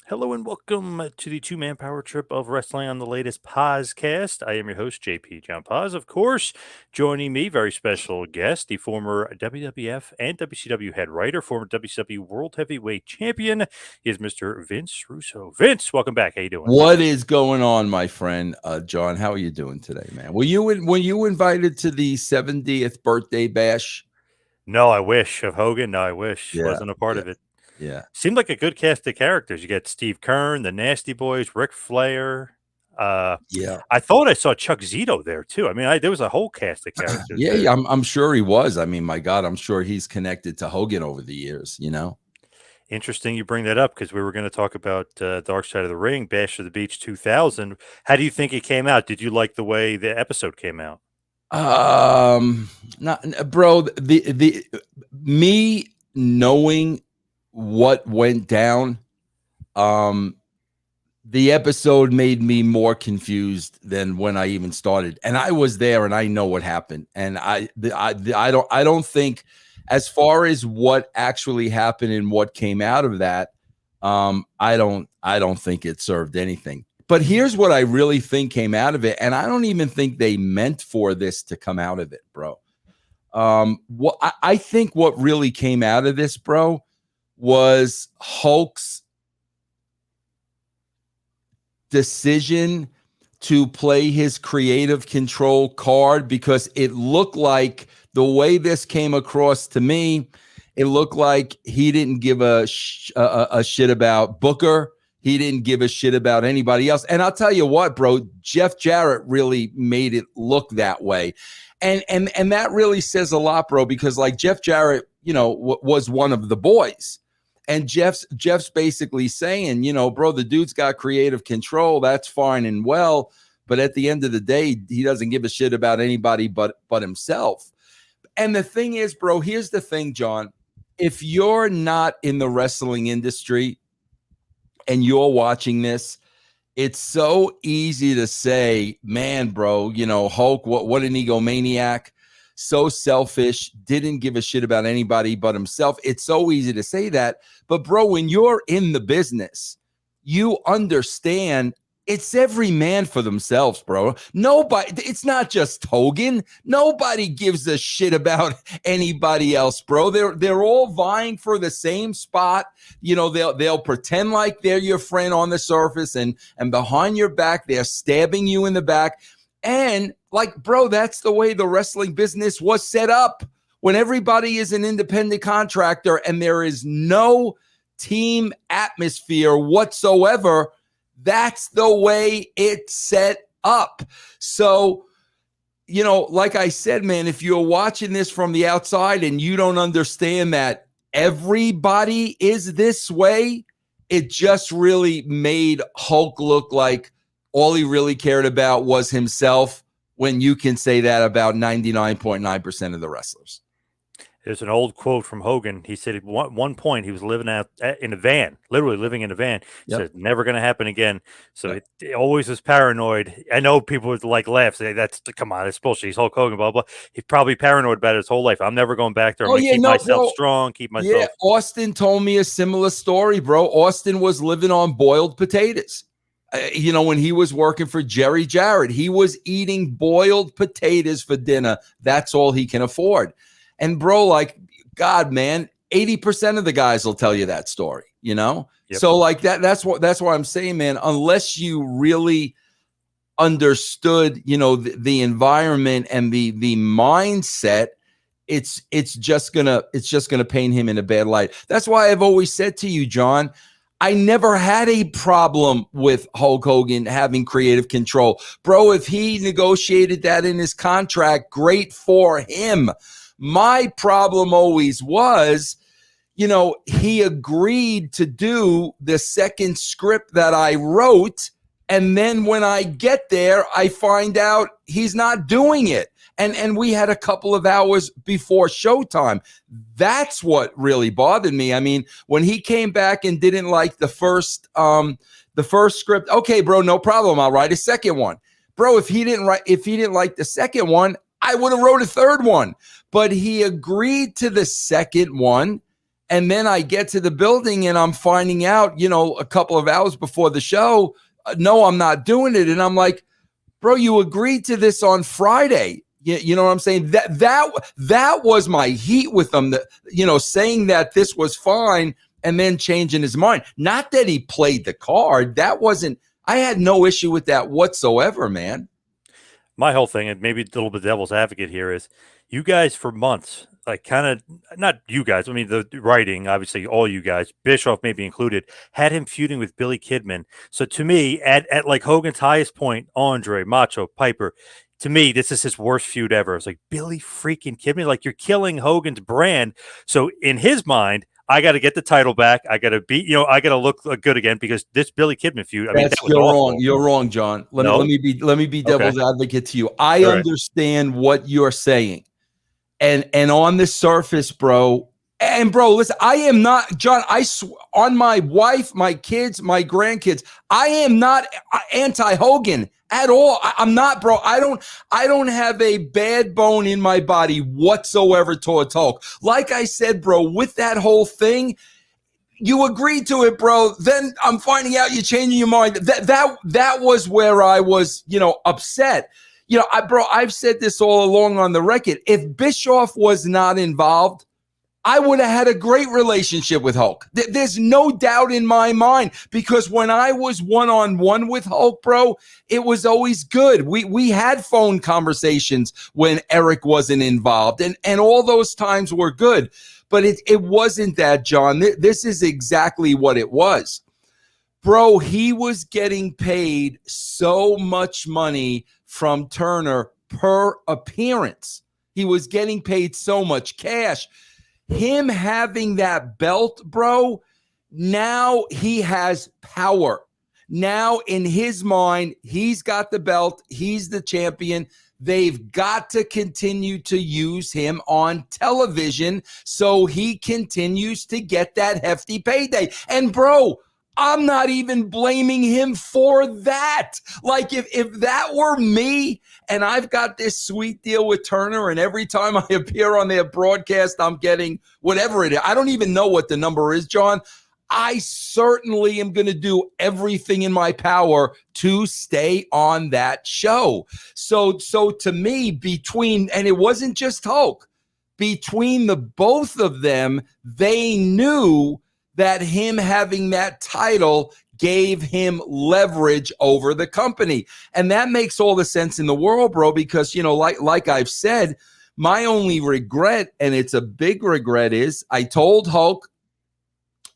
Hello and welcome to the two-man power trip of wrestling on the latest POZCAST. I am your host, JP John Poz. Of course, joining me, very special guest, the former WWF and WCW head writer, former WCW World Heavyweight Champion. He is Mr. Vince Russo. Vince, welcome back. How you doing? What is going on, my friend John? How are you doing today, man? Were you invited to the 70th birthday bash? No, I wish. Of Hogan, no, I wish. Yeah, Wasn't a part yeah, of it. yeah. Seemed like a good cast of characters. You get Steve Keirn, the Nasty Boys, Ric Flair. Yeah, I thought I saw Chuck Zito there too. I mean, there was a whole cast of characters yeah, there. yeah. I'm sure he was. I mean, my God, I'm sure he's connected to Hogan over the years. Interesting you bring that up because we were going to talk about Dark Side of the Ring, Bash of the Beach 2000. How do you think it came out? Did you like the way the episode came out? Not, bro. The me knowing what went down, the episode made me more confused than when I even started. And I was there, and I know what happened. And I don't think, as far as what actually happened and what came out of that, I don't think it served anything. But here's what I really think came out of it, and I don't even think they meant for this to come out of it, bro. What I think what really came out of this, bro, was Hulk's decision to play his creative control card, because it looked like, the way this came across to me, it looked like he didn't give a shit about Booker. He didn't give a shit about anybody else. And I'll tell you what, bro, Jeff Jarrett really made it look that way. And that really says a lot, bro, because like Jeff Jarrett, was one of the boys. And Jeff's basically saying, bro, the dude's got creative control. That's fine and well. But at the end of the day, he doesn't give a shit about anybody but himself. And the thing is, bro, here's the thing, John. If you're not in the wrestling industry and you're watching this, it's so easy to say, man, bro, Hulk, what an egomaniac. So selfish, didn't give a shit about anybody but himself. It's so easy to say that. But, bro, when you're in the business, you understand it's every man for themselves, bro. Nobody, it's not just Hogan. Nobody gives a shit about anybody else, bro. They're all vying for the same spot. They'll pretend like they're your friend on the surface, and behind your back, they're stabbing you in the back. And like, bro, that's the way the wrestling business was set up. When everybody is an independent contractor and there is no team atmosphere whatsoever, that's the way it's set up. So, like I said, man, if you're watching this from the outside and you don't understand that everybody is this way, it just really made Hulk look like all he really cared about was himself, when you can say that about 99.9% of the wrestlers. There's an old quote from Hogan. He said at one point he was living out in a van, literally living in a van. He said, never going to happen again. So he always was paranoid. I know people would laugh, say, come on, it's bullshit. He's Hulk Hogan, blah, blah. He's probably paranoid about it his whole life. I'm never going back there. I'm going to keep myself strong, keep myself. Yeah, Austin told me a similar story, bro. Austin was living on boiled potatoes. When he was working for Jerry Jarrett, he was eating boiled potatoes for dinner. That's all he can afford. And bro, like, God, man, 80% of the guys will tell you that story, Yep. So like that's why I'm saying, man, unless you really understood, the environment and the mindset, it's just gonna paint him in a bad light. That's why I've always said to you, John, I never had a problem with Hulk Hogan having creative control. Bro, if he negotiated that in his contract, great for him. My problem always was, he agreed to do the second script that I wrote. And then when I get there, I find out he's not doing it. And we had a couple of hours before showtime. That's what really bothered me. I mean, when he came back and didn't like the first script, okay, bro, no problem. I'll write a second one. Bro, if he didn't like the second one, I would have wrote a third one. But he agreed to the second one, And then I get to the building and I'm finding out, a couple of hours before the show, no, I'm not doing it. And I'm like, bro, you agreed to this on Friday. You know what I'm saying? That was my heat with him, that, saying that this was fine and then changing his mind. Not that he played the card. I had no issue with that whatsoever, man. My whole thing, and maybe a little bit devil's advocate here, is you guys for months, like kind of not you guys, I mean the writing, obviously all you guys, Bischoff maybe included, had him feuding with Billy Kidman. So to me, at like Hogan's highest point, Andre, Macho, Piper, to me, this is his worst feud ever. It's like Billy freaking Kidman, like you're killing Hogan's brand. So in his mind, I got to get the title back. I got to be, I got to look good again because this Billy Kidman feud. I mean, that was you're awful. wrong. You're wrong, John. Let me be devil's advocate to you. I understand what you're saying, and on the surface, bro. And bro, listen, I am not, John. On my wife, my kids, my grandkids, I am not anti-Hogan at all. I'm not, bro. I don't have a bad bone in my body whatsoever towards Hulk. Like I said, bro, with that whole thing, you agreed to it, bro. Then I'm finding out you're changing your mind. That was where I was, upset. I've said this all along on the record. If Bischoff was not involved, I would have had a great relationship with Hulk. There's no doubt in my mind, because when I was one-on-one with Hulk, bro, it was always good. We had phone conversations when Eric wasn't involved, and all those times were good. But it wasn't that, John. This is exactly what it was. Bro, he was getting paid so much money from Turner per appearance. He was getting paid so much cash. Him having that belt, bro, now he has power. Now in his mind, he's got the belt. He's the champion. They've got to continue to use him on television so he continues to get that hefty payday. And bro, I'm not even blaming him for that. Like if that were me and I've got this sweet deal with Turner and every time I appear on their broadcast, I'm getting whatever it is. I don't even know what the number is, John. I certainly am going to do everything in my power to stay on that show. So to me, and it wasn't just Hulk, between the both of them, they knew that him having that title gave him leverage over the company. And that makes all the sense in the world, bro, because, like I've said, my only regret, and it's a big regret, is I told Hulk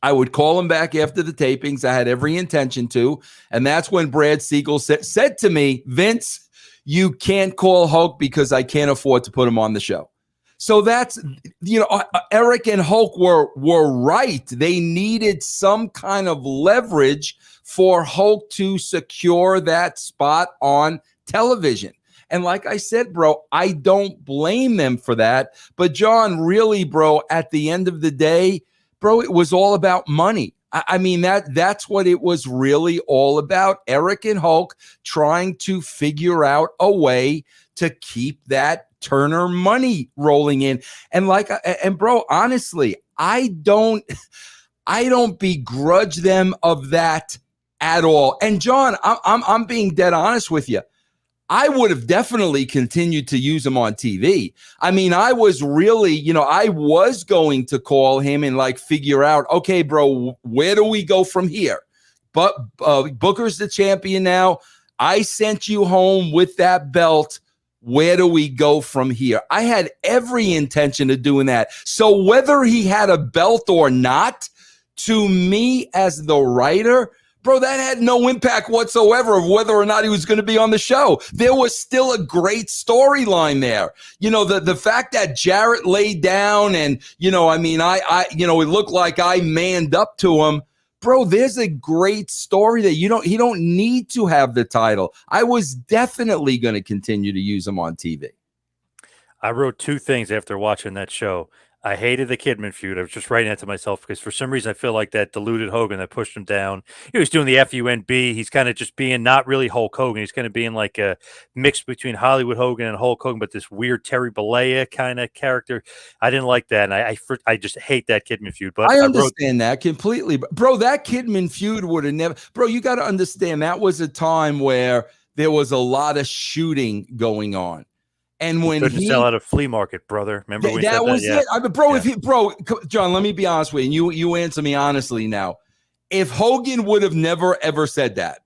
I would call him back after the tapings. I had every intention to. And that's when Brad Siegel said to me, Vince, you can't call Hulk because I can't afford to put him on the show. So that's, Eric and Hulk were right. They needed some kind of leverage for Hulk to secure that spot on television. And like I said, bro, I don't blame them for that. But John, really, bro, at the end of the day, bro, it was all about money. I mean, that's what it was really all about. Eric and Hulk trying to figure out a way to keep that Turner money rolling in. And bro, honestly, I don't begrudge them of that at all. And John, I'm being dead honest with you. I would have definitely continued to use him on TV. I mean, I was really, I was going to call him and figure out, okay, bro, where do we go from here? But Booker's the champion now. I sent you home with that belt. Where do we go from here? I had every intention of doing that. So whether he had a belt or not, to me as the writer, bro, that had no impact whatsoever of whether or not he was going to be on the show. There was still a great storyline there. The fact that Jarrett laid down and, it looked like I manned up to him. Bro, there's a great story that he don't need to have the title. I was definitely going to continue to use him on TV. I wrote two things after watching that show. I hated the Kidman feud. I was just writing that to myself because for some reason I feel like that diluted Hogan that pushed him down. He was doing the FUNB. He's kind of just being not really Hulk Hogan. He's kind of being like a mix between Hollywood Hogan and Hulk Hogan, but this weird Terry Bollea kind of character. I didn't like that, and I just hate that Kidman feud. But I understand that completely, bro. That Kidman feud would have never, bro. You got to understand that was a time where there was a lot of shooting going on. And when couldn't sell out a flea market, brother. Remember we said that? Was yeah. it. I mean, bro, if John, let me be honest with you. You answer me honestly now. If Hogan would have never ever said that,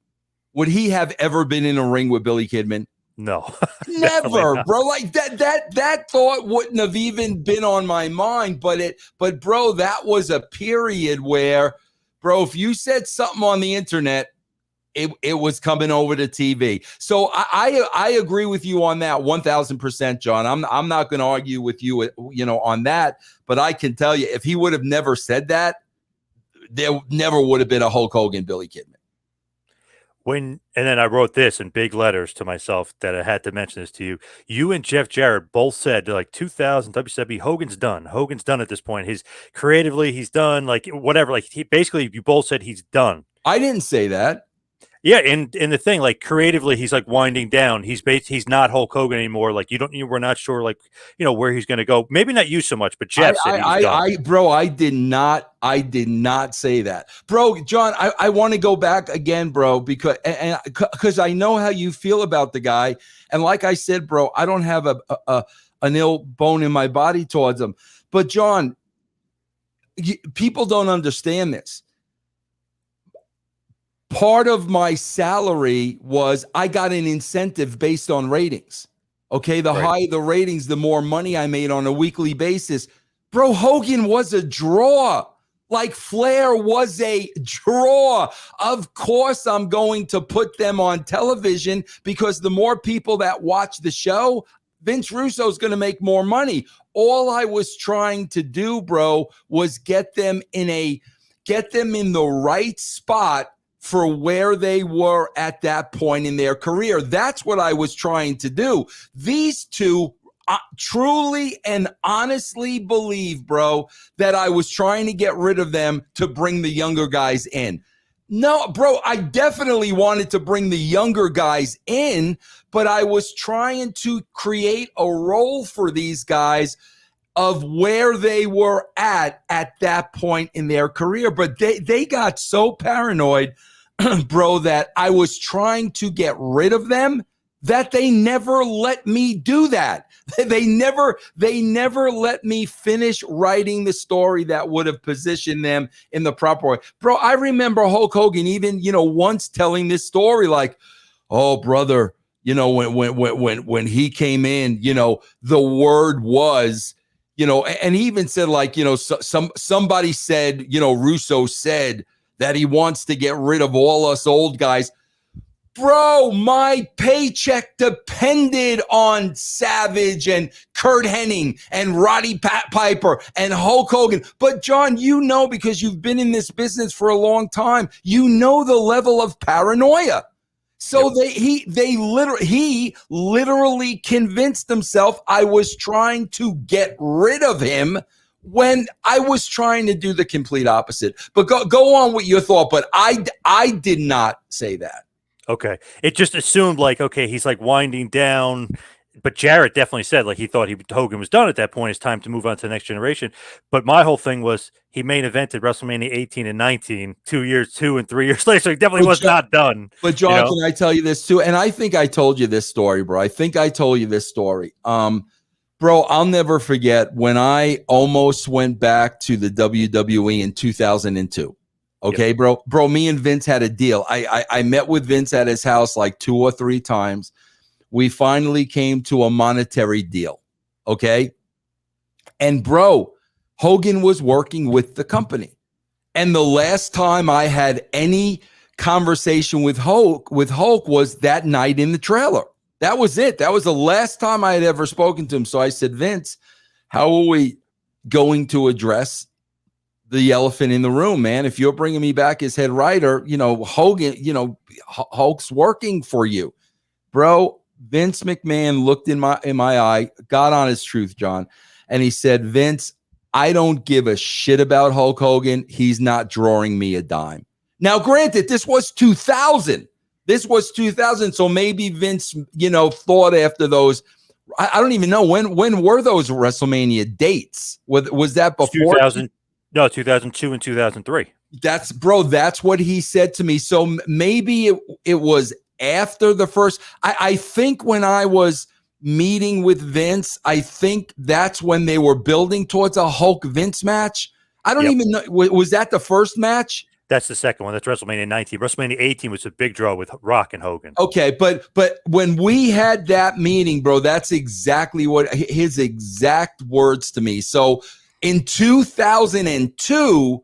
would he have ever been in a ring with Billy Kidman? No, never, bro. Like that thought wouldn't have even been on my mind. But bro, that was a period where, bro, if you said something on the internet, it was coming over to TV. So I agree with you on that 1,000%, John. I'm not going to argue with you, on that. But I can tell you, if he would have never said that, there never would have been a Hulk Hogan, Billy Kidman. And then I wrote this in big letters to myself that I had to mention this to you. You and Jeff Jarrett both said like 2000 WWE, Hogan's done. Hogan's done at this point. Creatively, he's done. Like whatever. Like basically, you both said he's done. I didn't say that. Yeah, and the thing, like creatively, he's like winding down. He's not Hulk Hogan anymore. Like we're not sure, like where he's going to go. Maybe not you so much, but Jeff said he's done. Bro, I did not say that, bro. John, I want to go back again, bro, because I know how you feel about the guy, and like I said, bro, I don't have an ill bone in my body towards him. But John, people don't understand this. Part of my salary was I got an incentive based on ratings. Okay, the higher the ratings, the more money I made on a weekly basis. Bro, Hogan was a draw. Like Flair was a draw. Of course, I'm going to put them on television because the more people that watch the show, Vince Russo is going to make more money. All I was trying to do, bro, was get them in the right spot for where they were at that point in their career. That's what I was trying to do. These two truly and honestly believe, bro, that I was trying to get rid of them to bring the younger guys in. No, bro, I definitely wanted to bring the younger guys in, but I was trying to create a role for these guys of where they were at that point in their career. But they got so paranoid, bro, that I was trying to get rid of them, that they never let me do that. They never let me finish writing the story that would have positioned them in the proper way. Bro, I remember Hulk Hogan even, once telling this story like, oh, brother, when he came in, the word was, and he even said like, somebody said, Russo said that he wants to get rid of all us old guys. Bro, my paycheck depended on Savage and Kurt Hennig and Roddy Piper and Hulk Hogan. But John, because you've been in this business for a long time, the level of paranoia. So he literally convinced himself I was trying to get rid of him when I was trying to do the complete opposite. But go on with your thought. But I did not say that. Okay. It just assumed like, okay, he's like winding down. But Jarrett definitely said like he thought Hogan was done at that point. It's time to move on to the next generation. But my whole thing was he main evented WrestleMania 18 and 19 2 and 3 years later. So he definitely was not done. But John, can I tell you this too? And I think I told you this story, bro. Bro, I'll never forget when I almost went back to the WWE in 2002. Okay, yep. Bro, me and Vince had a deal. I met with Vince at his house like 2 or 3 times. We finally came to a monetary deal. Okay. And bro, Hogan was working with the company. And the last time I had any conversation with Hulk was that night in the trailer. That was it. That was the last time I had ever spoken to him. So I said, Vince, how are we going to address the elephant in the room, man? If you're bringing me back as head writer, Hogan, Hulk's working for you. Bro, Vince McMahon looked in my eye, got on his truth, John. And he said, Vince, I don't give a shit about Hulk Hogan. He's not drawing me a dime. Now, granted, this was 2000. So maybe Vince, thought after those. I don't even know when were those WrestleMania dates? Was that before 2000? No, 2002 and 2003. That's what he said to me. So maybe it was after the first. I think when I was meeting with Vince, I think that's when they were building towards a Hulk Vince match. I don't even know. Was that the first match? That's the second one. That's WrestleMania 19. WrestleMania 18 was a big draw with Rock and Hogan. Okay, but when we had that meeting, bro, that's exactly what his exact words to me. So in 2002,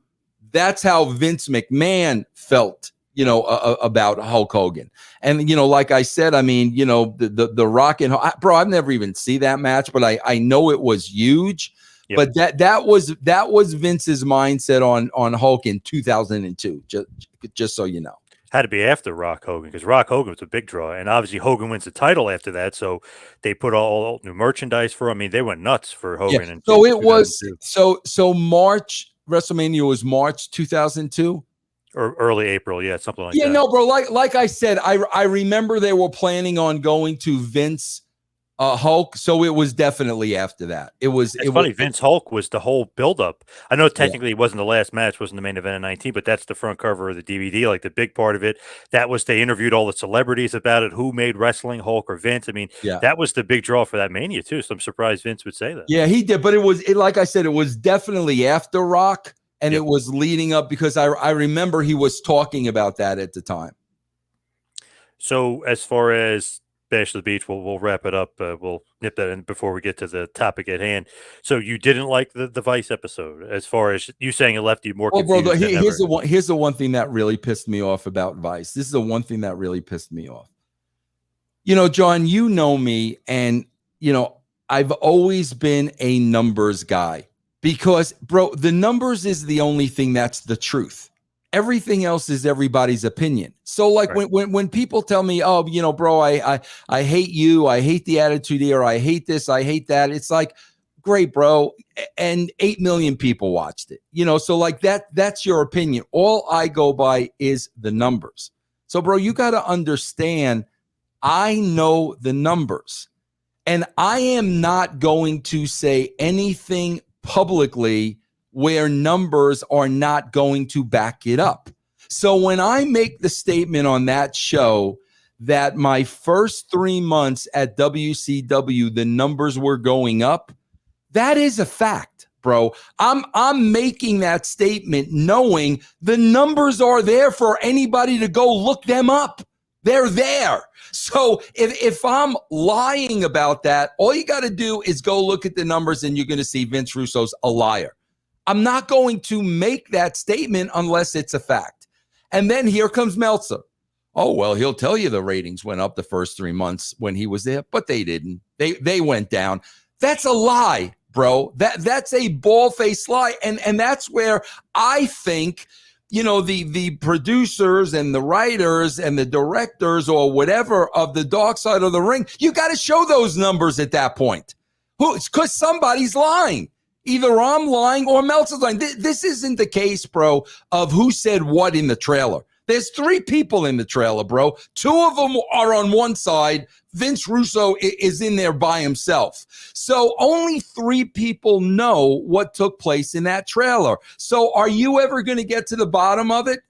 that's how Vince McMahon felt, about Hulk Hogan. And, like I said, I mean, the Rock and bro, I've never even seen that match, but I know it was huge. Yep. But that was Vince's mindset on Hulk in 2002. Just so you know, had to be after Rock Hogan because Rock Hogan was a big draw, and obviously Hogan wins the title after that. So they put all new merchandise for him. I mean, they went nuts for Hogan. Yeah. So it was so March WrestleMania was March 2002 or early April, something like that. Yeah, no, bro. Like I said, I remember they were planning on going to Vince. Hulk, so it was definitely after that. It's funny. Vince Hulk was the whole buildup. I know technically it wasn't the last match, wasn't the main event of 19, but that's the front cover of the DVD, like the big part of it. That was they interviewed all the celebrities about it, who made wrestling, Hulk or Vince. I mean, that was the big draw for that Mania too. So I'm surprised Vince would say that. Yeah, he did, but like I said, it was definitely after Rock, and it was leading up because I remember he was talking about that at the time. So as far as Bash the Beach, we'll wrap it up. We'll nip that in before we get to the topic at hand. So you didn't like the Vice episode, as far as you saying it left you more confused. Bro, here's the one thing that really pissed me off about Vice. This is the one thing that really pissed me off. John, you know me, and I've always been a numbers guy because, bro, the numbers is the only thing that's the truth. Everything else is everybody's opinion. So like when people tell me, oh, bro, I hate you. I hate the Attitude Era. I hate this. I hate that. It's like, great, bro. And 8 million people watched it, so like that's your opinion. All I go by is the numbers. So, bro, you got to understand, I know the numbers, and I am not going to say anything publicly where numbers are not going to back it up. So when I make the statement on that show that my first 3 months at WCW, the numbers were going up, that is a fact, bro. I'm making that statement knowing the numbers are there for anybody to go look them up. They're there. So if I'm lying about that, all you got to do is go look at the numbers and you're going to see Vince Russo's a liar. I'm not going to make that statement unless it's a fact. And then here comes Meltzer. Oh, well, he'll tell you the ratings went up the first 3 months when he was there, but they didn't. They went down. That's a lie, bro. That's a bald-faced lie. And that's where I think, the producers and the writers and the directors or whatever of the Dark Side of the Ring, you got to show those numbers at that point. Because somebody's lying. Either I'm lying or Meltzer's lying. This isn't the case, bro, of who said what in the trailer. There's 3 people in the trailer, bro. 2 of them are on one side. Vince Russo is in there by himself. So only 3 people know what took place in that trailer. So are you ever going to get to the bottom of it?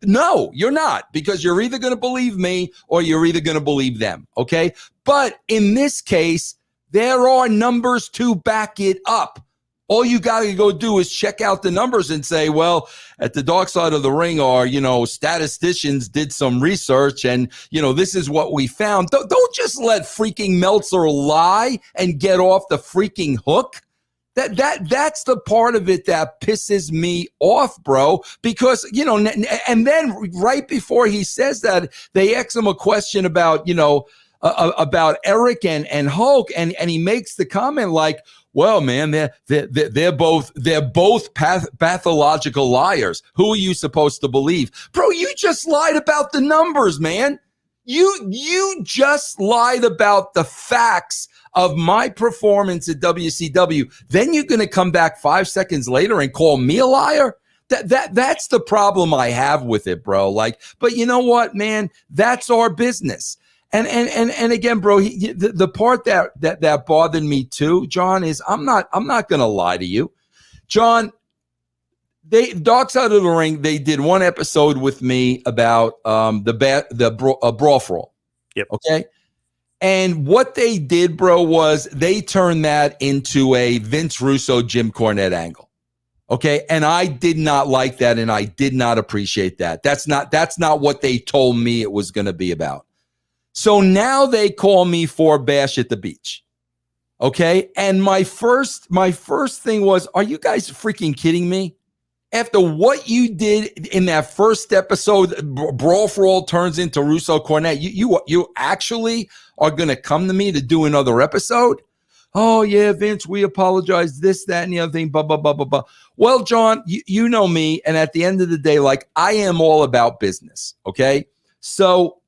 No, you're not, because you're either going to believe me or you're either going to believe them, okay? But in this case, there are numbers to back it up. All you got to go do is check out the numbers and say, well, at the Dark Side of the Ring, our, statisticians did some research and, this is what we found. Don't just let freaking Meltzer lie and get off the freaking hook. That's the part of it that pisses me off, bro, because, and then right before he says that, they ask him a question about, about Eric and Hulk. And he makes the comment like, well, man, they're both pathological liars. Who are you supposed to believe? Bro, you just lied about the numbers, man. You just lied about the facts of my performance at WCW. Then you're going to come back 5 seconds later and call me a liar? That's the problem I have with it, bro. Like, but you know what, man? That's our business. And again, bro, the part that bothered me too, John, is I'm not going to lie to you, John. Dark Side of the Ring, they did one episode with me about the brawl for all. Yep. Okay. And what they did, bro, was they turned that into a Vince Russo, Jim Cornette angle. Okay. And I did not like that, and I did not appreciate that. That's not what they told me it was going to be about. So now they call me for Bash at the Beach. Okay. And my first thing was, are you guys freaking kidding me? After what you did in that first episode, Brawl for All turns into Russo Cornette. You actually are going to come to me to do another episode? Oh, yeah, Vince, we apologize, this, that, and the other thing, blah, blah, blah, blah, blah. Well, John, you know me, and at the end of the day, like, I am all about business, okay? So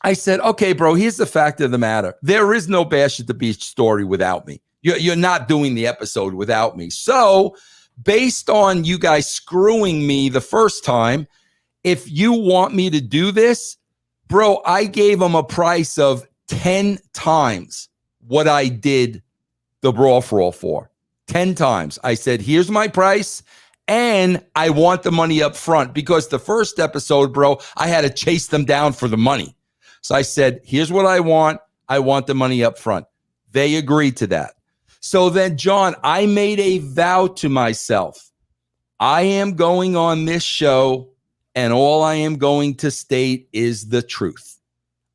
I said, okay, bro, here's the fact of the matter. There is no Bash at the Beach story without me. You're not doing the episode without me. So based on you guys screwing me the first time, if you want me to do this, bro, I gave them a price of 10 times what I did the Brawl for All for. 10 times. I said, here's my price, and I want the money up front, because the first episode, bro, I had to chase them down for the money. So I said, here's what I want. I want the money up front. They agreed to that. So then, John, I made a vow to myself. I am going on this show, and all I am going to state is the truth.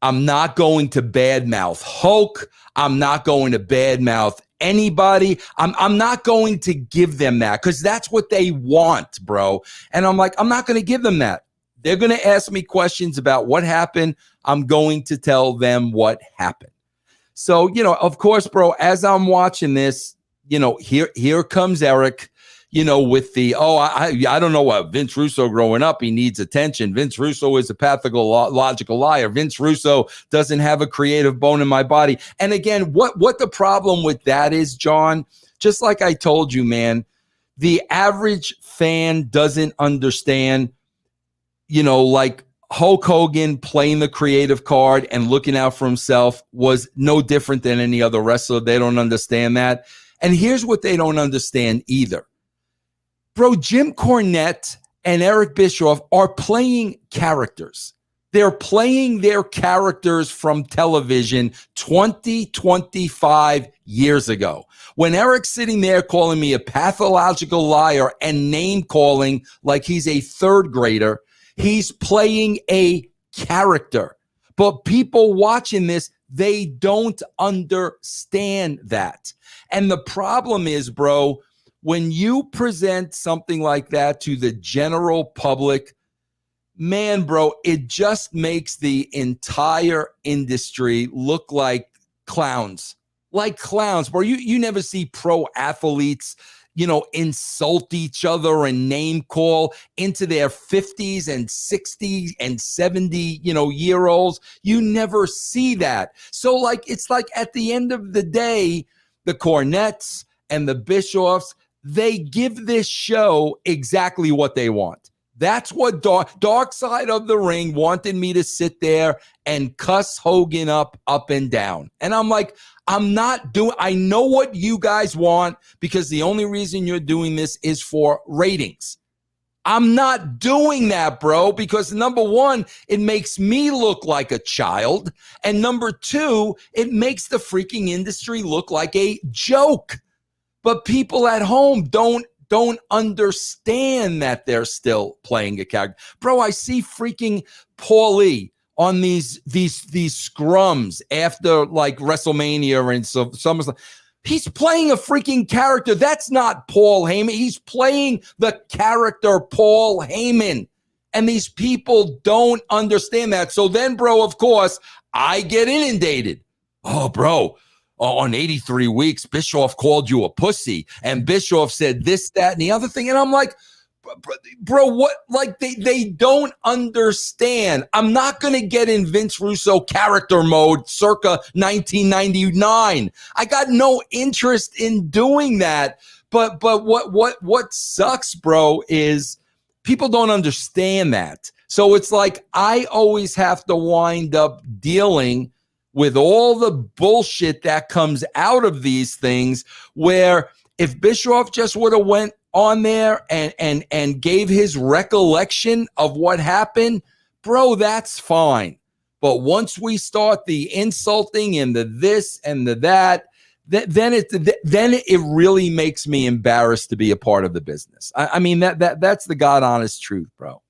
I'm not going to badmouth Hulk. I'm not going to badmouth anybody. I'm not going to give them that, because that's what they want, bro. And I'm like, I'm not going to give them that. They're going to ask me questions about what happened. I'm going to tell them what happened. So, of course, bro, as I'm watching this, here comes Eric, with the, I don't know what Vince Russo growing up, he needs attention. Vince Russo is a pathological liar. Vince Russo doesn't have a creative bone in my body. And again, what the problem with that is, John, just like I told you, man, the average fan doesn't understand, like Hulk Hogan playing the creative card and looking out for himself was no different than any other wrestler. They don't understand that. And here's what they don't understand either. Bro, Jim Cornette and Eric Bischoff are playing characters. They're playing their characters from television 25 years ago. When Eric's sitting there calling me a pathological liar and name calling like he's a third grader, he's playing a character. But people watching this, they don't understand that. And the problem is, bro, when you present something like that to the general public, man, bro, it just makes the entire industry look like clowns. Like clowns, bro. You never see pro athletes, insult each other and name call into their 50s and 60s and 70, year olds. You never see that. So like, it's like at the end of the day, the Cornettes and the Bischoffs, they give this show exactly what they want. That's what Dark Side of the Ring wanted me to sit there and cuss Hogan up and down. And I'm like, I know what you guys want, because the only reason you're doing this is for ratings. I'm not doing that, bro, because number one, it makes me look like a child. And number two, it makes the freaking industry look like a joke. But people at home don't understand that they're still playing a character. Bro, I see freaking Paulie on these scrums after like WrestleMania and so SummerSlam. He's playing a freaking character. That's not Paul Heyman. He's playing the character Paul Heyman. And these people don't understand that. So then, bro, of course, I get inundated. Oh, bro. On 83 weeks, Bischoff called you a pussy, and Bischoff said this, that, and the other thing. And I'm like, bro, what? Like they don't understand. I'm not going to get in Vince Russo character mode circa 1999. I got no interest in doing that. But what sucks, bro, is people don't understand that. So it's like I always have to wind up dealing with all the bullshit that comes out of these things, where if Bischoff just would have went on there and gave his recollection of what happened, bro, that's fine. But once we start the insulting and the this and the that, then it really makes me embarrassed to be a part of the business. I mean, that's the God honest truth, bro.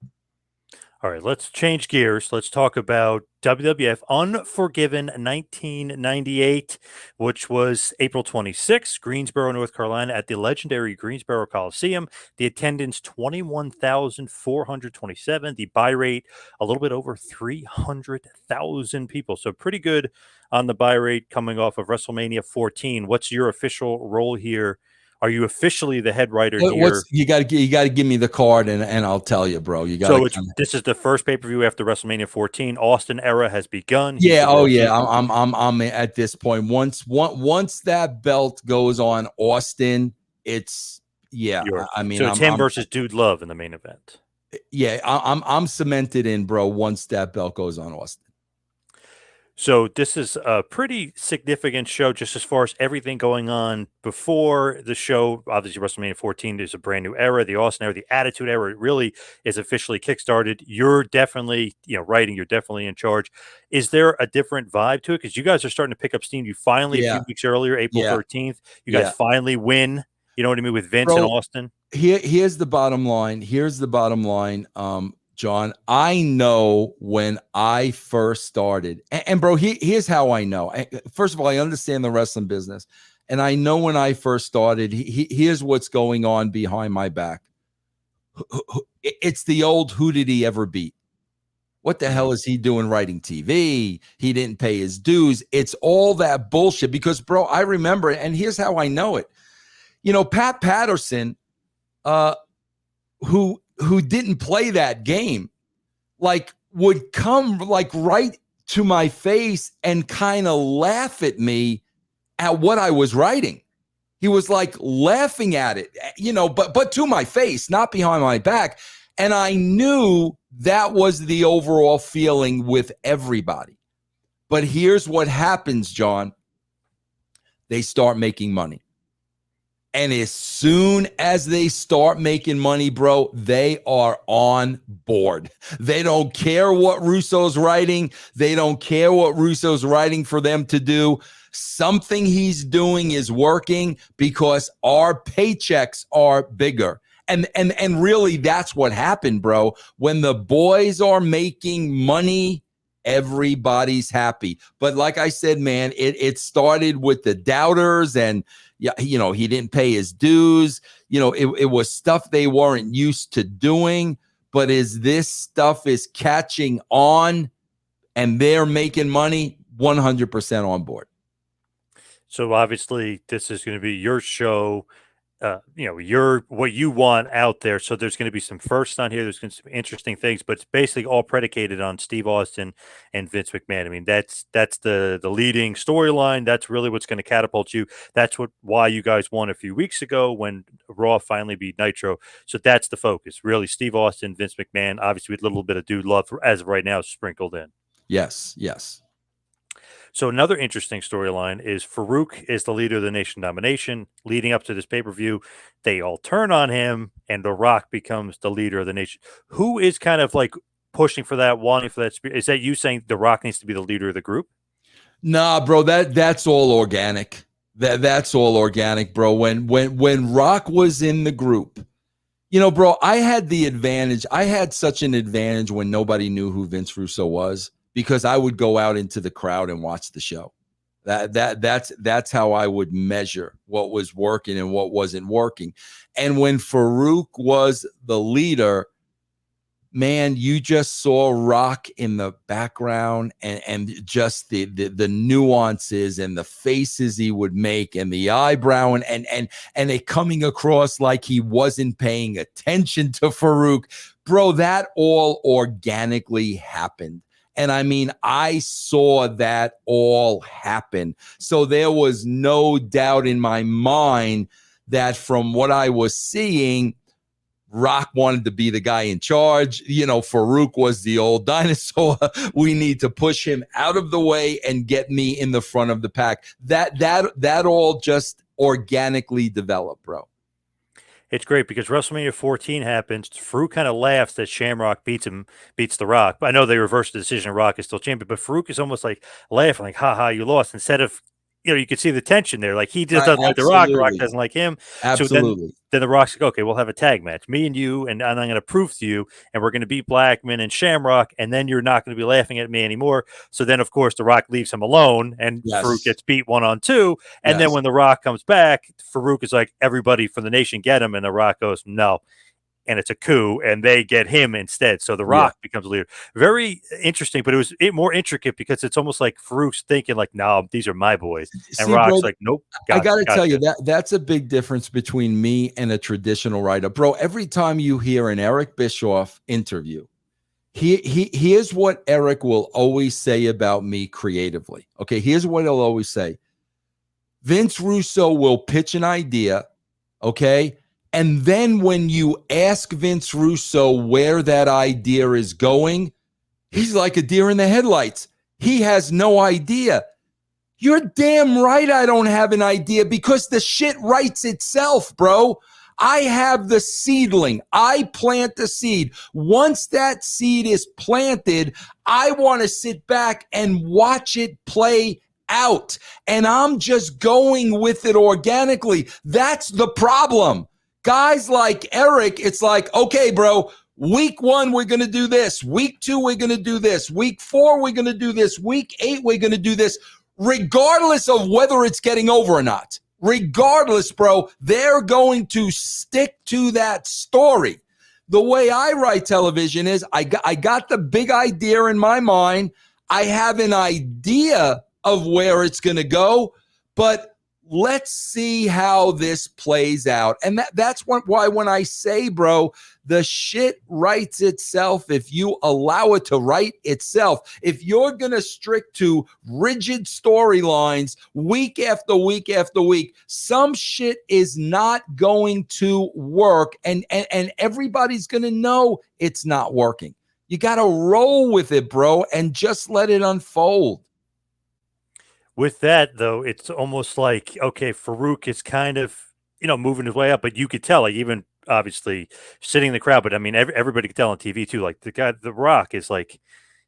All right, let's change gears. Let's talk about WWF Unforgiven 1998, which was April 26th, Greensboro, North Carolina, at the legendary Greensboro Coliseum. The attendance, 21,427. The buy rate, a little bit over 300,000 people. So pretty good on the buy rate coming off of WrestleMania 14. What's your official role here? Are you officially the head writer here? You got to give me the card and I'll tell you, bro. You got. So this is the first pay-per-view after WrestleMania 14. Austin era has begun. Yeah. Oh yeah. I'm at this point. Once that belt goes on Austin, it's I mean, so it's him versus Dude Love in the main event. Yeah, I'm cemented in, bro. Once that belt goes on Austin. So this is a pretty significant show, just as far as everything going on before the show. Obviously, WrestleMania 14 is a brand new era. The Austin era, the Attitude era, it really is officially kickstarted. You're definitely, writing. You're definitely in charge. Is there a different vibe to it? Because you guys are starting to pick up steam. You finally, a few weeks earlier, April 13th, you guys finally win. You know what I mean, with Vince and Austin. Here's the bottom line. John, I know when I first started, and bro, here's how I know. First of all, I understand the wrestling business, and I know when I first started, here's what's going on behind my back. It's the old, who did he ever beat? What the hell is he doing writing TV? He didn't pay his dues. It's all that bullshit because, bro, I remember it, and here's how I know it. Pat Patterson, who didn't play that game, like would come like right to my face and kind of laugh at me at what I was writing. He was like laughing at it, but to my face, not behind my back. And I knew that was the overall feeling with everybody. But here's what happens, John. They start making money. And as soon as they start making money, bro, they are on board. They don't care what Russo's writing. They don't care what Russo's writing for them to do. Something he's doing is working because our paychecks are bigger. And really, that's what happened, bro. When the boys are making money, everybody's happy. But like I said, man, it started with the doubters and he didn't pay his dues. It was stuff they weren't used to doing. But as this stuff is catching on and they're making money, 100% on board. So obviously this is going to be your show. You're what you want out there. So there's going to be some firsts on here. There's going to be some interesting things, but it's basically all predicated on Steve Austin and Vince McMahon. I mean, that's the leading storyline. That's really what's going to catapult you. That's why you guys won a few weeks ago when Raw finally beat Nitro. So that's the focus, really. Steve Austin, Vince McMahon, obviously with a little bit of Dude Love as of right now sprinkled in. Yes. So another interesting storyline is Farouk is the leader of the Nation Domination. Leading up to this pay-per-view, they all turn on him, and The Rock becomes the leader of the Nation. Who is kind of like pushing for that, wanting for that? Is that you saying The Rock needs to be the leader of the group? Nah, bro, that's all organic. That's all organic, bro. When Rock was in the group, bro, I had the advantage. I had such an advantage when nobody knew who Vince Russo was, because I would go out into the crowd and watch the show. That's how I would measure what was working and what wasn't working. And when Farouk was the leader, man, you just saw Rock in the background, and just the nuances and the faces he would make and the eyebrow and it coming across like he wasn't paying attention to Farouk. Bro, that all organically happened. And I mean, I saw that all happen. So there was no doubt in my mind that from what I was seeing, Rock wanted to be the guy in charge. You know, Farouk was the old dinosaur. We need to push him out of the way and get me in the front of the pack. That all just organically developed, bro. It's great because WrestleMania 14 happens. Farouk kind of laughs that Shamrock beats The Rock. But I know they reversed the decision. Rock is still champion, but Farouk is almost like laughing, like, ha ha, you lost. Instead of, you can see the tension there. Like, he just doesn't like The Rock. The Rock doesn't like him. Absolutely. So then The Rock's like, okay, we'll have a tag match. Me and you, and I'm going to prove to you, and we're going to beat Blackman and Shamrock, and then you're not going to be laughing at me anymore. So then, of course, The Rock leaves him alone, and Farouk gets beat 1-on-2. And then when The Rock comes back, Farouk is like, everybody from the nation get him, and The Rock goes, no. And it's a coup, and they get him instead. So The Rock becomes leader. Very interesting, but it was more intricate because it's almost like Farouk's thinking like, no, these are my boys. And See, Rock's bro, like, nope. I got to tell you, that's a big difference between me and a traditional writer. Bro, every time you hear an Eric Bischoff interview, here's what Eric will always say about me creatively. Okay, here's what he'll always say. Vince Russo will pitch an idea, okay? And then when you ask Vince Russo where that idea is going, he's like a deer in the headlights. He has no idea. You're damn right I don't have an idea, because the shit writes itself, bro. I have the seedling. I plant the seed. Once that seed is planted, I want to sit back and watch it play out. And I'm just going with it organically. That's the problem. Guys like Eric, it's like, okay, bro, week 1, we're going to do this. Week 2, we're going to do this. Week 4, we're going to do this. Week 8, we're going to do this, regardless of whether it's getting over or not. Regardless, bro, they're going to stick to that story. The way I write television is I got the big idea in my mind. I have an idea of where it's going to go, but let's see how this plays out. And that's why when I say, bro, the shit writes itself if you allow it to write itself. If you're going to stick to rigid storylines week after week after week, some shit is not going to work. And everybody's going to know it's not working. You got to roll with it, bro, and just let it unfold. With that, though, it's almost like, okay, Farouk is kind of, moving his way up, but you could tell, like, even obviously sitting in the crowd, but I mean, everybody could tell on TV too, like The Rock is like,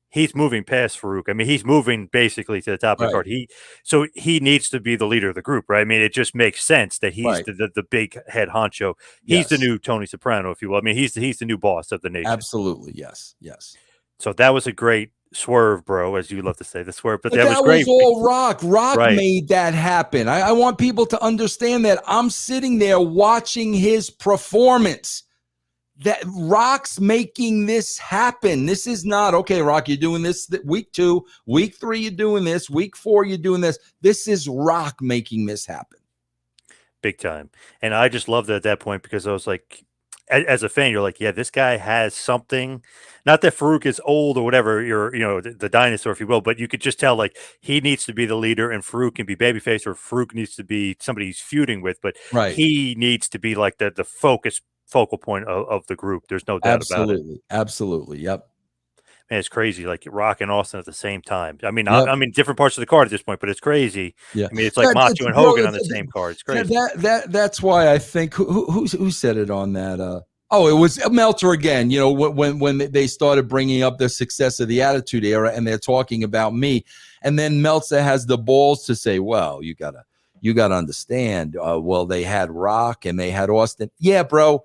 he's moving past Farouk. I mean, he's moving basically to the top of the card. So he needs to be the leader of the group, right? I mean, it just makes sense that he's the big head honcho. He's the new Tony Soprano, if you will. I mean, he's the new boss of the nation. Absolutely, yes. So that was a great swerve, bro, as you love to say, the swerve. But that was great. Was all Rock. Rock made that happen. I want people to understand that. I'm sitting there watching his performance. That Rock's making this happen. This is not, okay, Rock, you're doing this week 2, week 3, you're doing this, week 4, you're doing this. This is Rock making this happen. Big time. And I just loved it at that point, because I was like, as a fan, you're like, yeah, this guy has something. Not that Farouk is old or whatever, you're, the dinosaur, if you will, but you could just tell, like, he needs to be the leader, and Farouk can be babyface, or Farouk needs to be somebody he's feuding with, but he needs to be like the focal point of the group. There's no doubt about it. Absolutely. Yep. Man, it's crazy. Like Rock and Austin at the same time. I mean, I mean, different parts of the card at this point, but it's crazy. Yeah. I mean, it's like Macho and Hogan on the same card. It's crazy. That's why I think who said it on that. It was Meltzer again. When they started bringing up the success of the Attitude Era, and they're talking about me, and then Meltzer has the balls to say, "Well, you gotta understand. Well, they had Rock and they had Austin. Yeah, bro.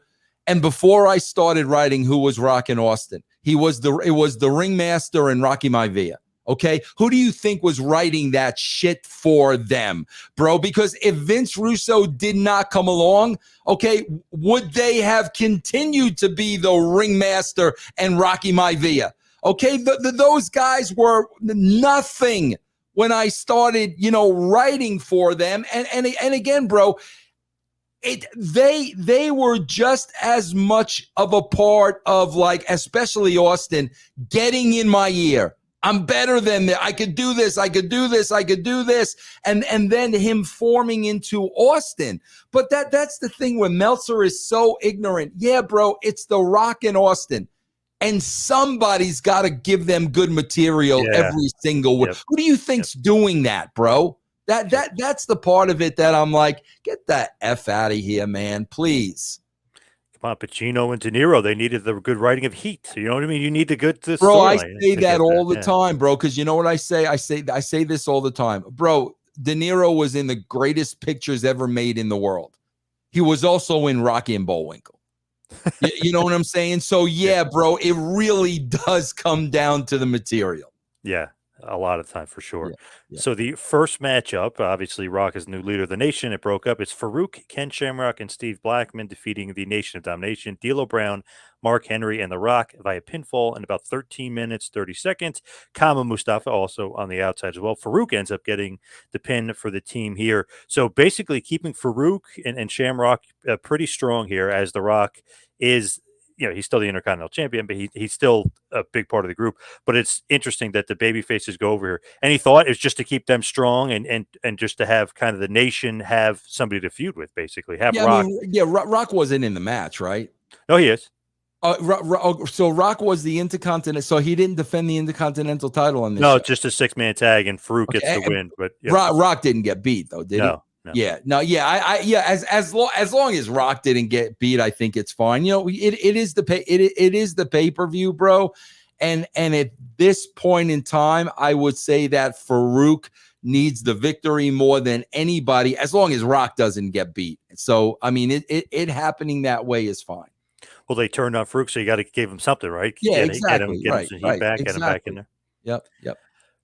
And before I started writing, who was Rock and Austin? It was the ringmaster and Rocky Maivia. Okay. Who do you think was writing that shit for them, bro? Because if Vince Russo did not come along, okay, would they have continued to be the ringmaster and Rocky Maivia? Okay. Those guys were nothing when I started, writing for them. And again, bro, they were just as much of a part of, like, especially Austin, getting in my ear. I'm better than that. I could do this. I could do this. I could do this. And then him forming into Austin. But that's the thing where Meltzer is so ignorant. Yeah, bro, it's The Rock and Austin. And somebody's got to give them good material every single week. Who do you think's doing that, bro? That's the part of it that I'm like, get the F out of here, man, please. Come on, Pacino and De Niro, they needed the good writing of Heat. You know what I mean? You need the good story. Bro, I say that all the time, bro, because you know what I say? I say this all the time. Bro, De Niro was in the greatest pictures ever made in the world. He was also in Rocky and Bullwinkle. You know what I'm saying? So, yeah, bro, it really does come down to the material. Yeah, a lot of time for sure. Yeah. So the first matchup, obviously Rock is new leader of the Nation. It broke up. It's Farouk, Ken Shamrock, and Steve Blackman defeating the Nation of Domination, D'Lo Brown, Mark Henry, and The Rock via pinfall in about 13 minutes, 30 seconds. Kama Mustafa also on the outside as well. Farouk ends up getting the pin for the team here. So basically keeping Farouk and Shamrock pretty strong here, as The Rock is, he's still the Intercontinental Champion, but he's still a big part of the group. But it's interesting that the baby faces go over here. Any thought is just to keep them strong and just to have kind of the Nation have somebody to feud with, basically. Have Rock. Rock wasn't in the match, right? No, he is. So Rock was the Intercontinental. So he didn't defend the Intercontinental title on this. No, show. Just a 6-man tag, and Farouk gets the win. But Rock didn't get beat, though, did he? No. As long as Rock didn't get beat, I think it's fine. It is the pay-per-view, bro. And at this point in time, I would say that Farouk needs the victory more than anybody, as long as Rock doesn't get beat. So, I mean, it happening that way is fine. Well, they turned on Farouk, so you got to give him something, right? Yeah, exactly. Get him back in there. Yep.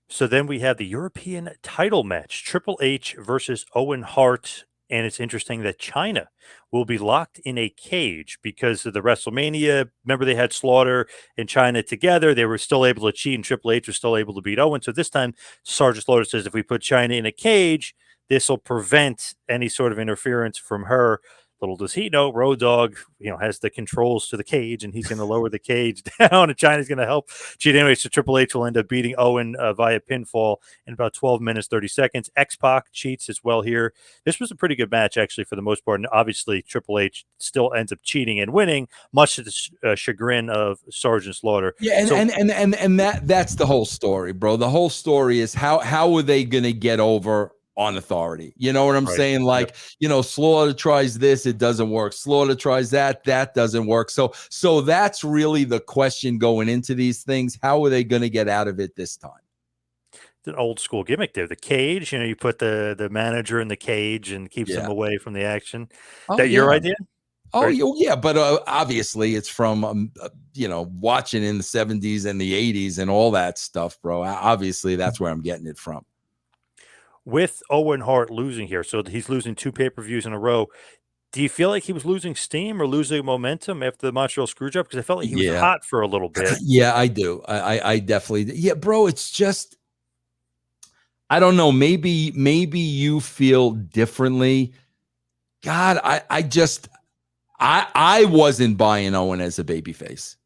So then we have the European title match, Triple H versus Owen Hart. And it's interesting that China will be locked in a cage because of the WrestleMania. Remember, they had Slaughter and China together. They were still able to cheat, and Triple H was still able to beat Owen. So this time, Sergeant Slaughter says, if we put China in a cage, this will prevent any sort of interference from her. Little does he know, Road Dogg, has the controls to the cage, and he's going to lower the cage down, and China's going to help cheat anyway. So Triple H will end up beating Owen via pinfall in about 12 minutes, 30 seconds. X-Pac cheats as well here. This was a pretty good match, actually, for the most part. And obviously, Triple H still ends up cheating and winning, much to the chagrin of Sergeant Slaughter. Yeah, and that's the whole story, bro. The whole story is how are they going to get over on authority? You know what I'm saying? Like, Slaughter tries this, it doesn't work. Slaughter tries that doesn't work. So that's really the question going into these things. How are they going to get out of it this time? It's an old school gimmick there. The cage, you put the manager in the cage and keeps them away from the action. Your idea? Oh, yeah. But obviously it's from, watching in the 70s and the 80s and all that stuff, bro. Obviously that's where I'm getting it from. With Owen Hart losing here, so he's losing 2 pay-per-views in a row. Do you feel like he was losing steam or losing momentum after the Montreal Screwjob? Because I felt like he was hot for a little bit. Yeah, I do. I definitely. Yeah, bro. It's just, I don't know. Maybe you feel differently. God, I wasn't buying Owen as a babyface.